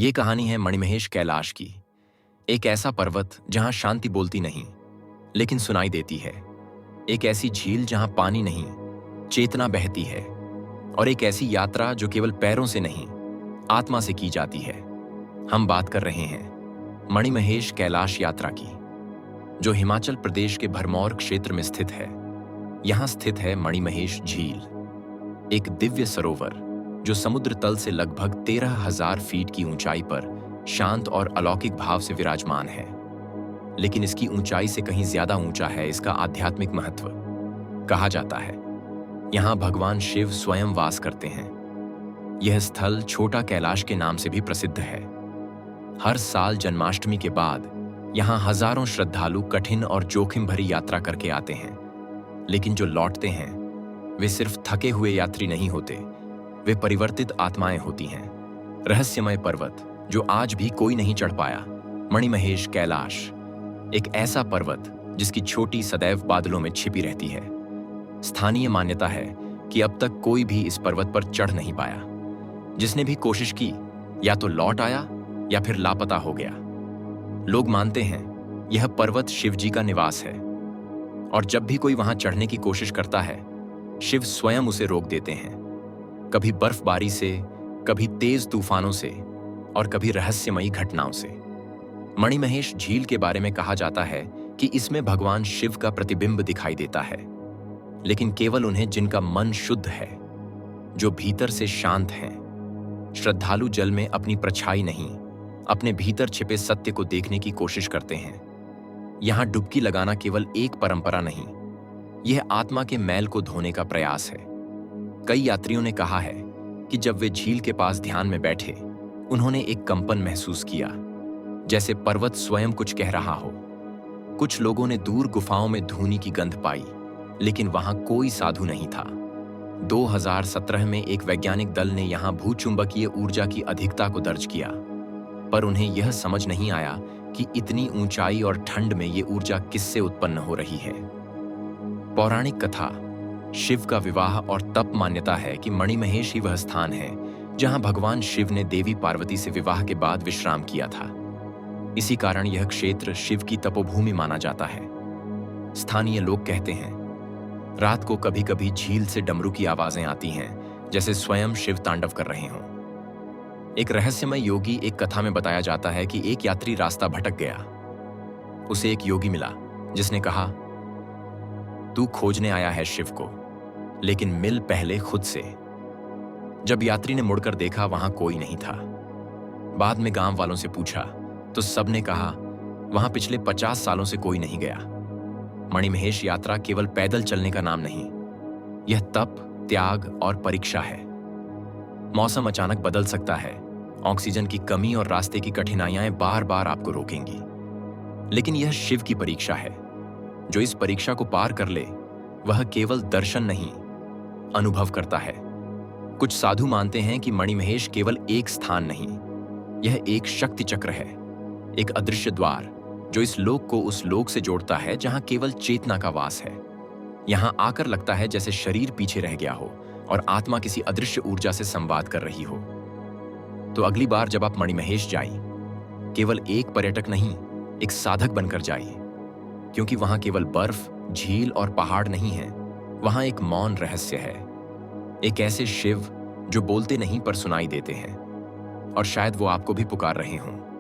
ये कहानी है मणिमहेश कैलाश की। एक ऐसा पर्वत जहां शांति बोलती नहीं लेकिन सुनाई देती है। एक ऐसी झील जहां पानी नहीं, चेतना बहती है। और एक ऐसी यात्रा जो केवल पैरों से नहीं, आत्मा से की जाती है। हम बात कर रहे हैं मणिमहेश कैलाश यात्रा की, जो हिमाचल प्रदेश के भरमौर क्षेत्र में स्थित है। यहां स्थित है मणिमहेश झील, एक दिव्य सरोवर जो समुद्र तल से लगभग 13,000 फीट की ऊंचाई पर शांत और अलौकिक भाव से विराजमान है। लेकिन इसकी ऊंचाई से कहीं ज्यादा ऊंचा है इसका आध्यात्मिक महत्व। कहा जाता है यहां भगवान शिव स्वयं वास करते हैं। यह स्थल छोटा कैलाश के नाम से भी प्रसिद्ध है। हर साल जन्माष्टमी के बाद यहां हजारों श्रद्धालु कठिन और जोखिम भरी यात्रा करके आते हैं। लेकिन जो लौटते हैं वे सिर्फ थके हुए यात्री नहीं होते, वे परिवर्तित आत्माएं होती हैं। रहस्यमय पर्वत जो आज भी कोई नहीं चढ़ पाया, मणिमहेश कैलाश, एक ऐसा पर्वत जिसकी चोटी सदैव बादलों में छिपी रहती है। स्थानीय मान्यता है कि अब तक कोई भी इस पर्वत पर चढ़ नहीं पाया। जिसने भी कोशिश की या तो लौट आया या फिर लापता हो गया। लोग मानते हैं यह पर्वत शिव जी का निवास है, और जब भी कोई वहां चढ़ने की कोशिश करता है, शिव स्वयं उसे रोक देते हैं। कभी बर्फबारी से, कभी तेज तूफानों से, और कभी रहस्यमयी घटनाओं से। मणिमहेश झील के बारे में कहा जाता है कि इसमें भगवान शिव का प्रतिबिंब दिखाई देता है, लेकिन केवल उन्हें जिनका मन शुद्ध है, जो भीतर से शांत हैं। श्रद्धालु जल में अपनी परछाई नहीं, अपने भीतर छिपे सत्य को देखने की कोशिश करते हैं। यहां डुबकी लगाना केवल एक परंपरा नहीं, यह आत्मा के मैल को धोने का प्रयास है। कई यात्रियों ने कहा है कि जब वे झील के पास ध्यान में बैठे, उन्होंने एक कंपन महसूस किया, जैसे पर्वत स्वयं कुछ कह रहा हो। कुछ लोगों ने दूर गुफाओं में धूनी की गंध पाई, लेकिन वहां कोई साधु नहीं था। 2017 में एक वैज्ञानिक दल ने यहां भूचुंबकीय ऊर्जा की अधिकता को दर्ज किया, पर उन्हें यह समझ नहीं आया कि इतनी ऊंचाई और ठंड में ये ऊर्जा किससे उत्पन्न हो रही है। पौराणिक कथा, शिव का विवाह और तप मान्यता है कि मणिमहेश ही वह स्थान है जहां भगवान शिव ने देवी पार्वती से विवाह के बाद विश्राम किया था। इसी कारण यह क्षेत्र शिव की तपोभूमि माना जाता है। स्थानीय लोग कहते हैं रात को कभी कभी झील से डमरू की आवाजें आती हैं, जैसे स्वयं शिव तांडव कर रहे हों। एक रहस्यमय योगी, एक कथा में बताया जाता है कि एक यात्री रास्ता भटक गया। उसे एक योगी मिला जिसने कहा, तू खोजने आया है शिव को, लेकिन मिल पहले खुद से। जब यात्री ने मुड़कर देखा, वहां कोई नहीं था। बाद में गांव वालों से पूछा तो सबने कहा वहां पिछले 50 सालों से कोई नहीं गया। मणिमहेश यात्रा केवल पैदल चलने का नाम नहीं, यह तप, त्याग और परीक्षा है। मौसम अचानक बदल सकता है, ऑक्सीजन की कमी और रास्ते की कठिनाइयां बार बार आपको रोकेंगी, लेकिन यह शिव की परीक्षा है। जो इस परीक्षा को पार कर ले, वह केवल दर्शन नहीं, अनुभव करता है। कुछ साधु मानते हैं कि मणिमहेश केवल एक स्थान नहीं, यह एक शक्ति चक्र है, एक अदृश्य द्वार जो इस लोक को उस लोक से जोड़ता है जहां केवल चेतना का वास है। यहां आकर लगता है जैसे शरीर पीछे रह गया हो और आत्मा किसी अदृश्य ऊर्जा से संवाद कर रही हो। तो अगली बार जब आप मणिमहेश जाइए, केवल एक पर्यटक नहीं, एक साधक बनकर जाइए, क्योंकि वहां केवल बर्फ, झील और पहाड़ नहीं है, वहां एक मौन रहस्य है। एक ऐसे शिव जो बोलते नहीं पर सुनाई देते हैं, और शायद वो आपको भी पुकार रहे हों।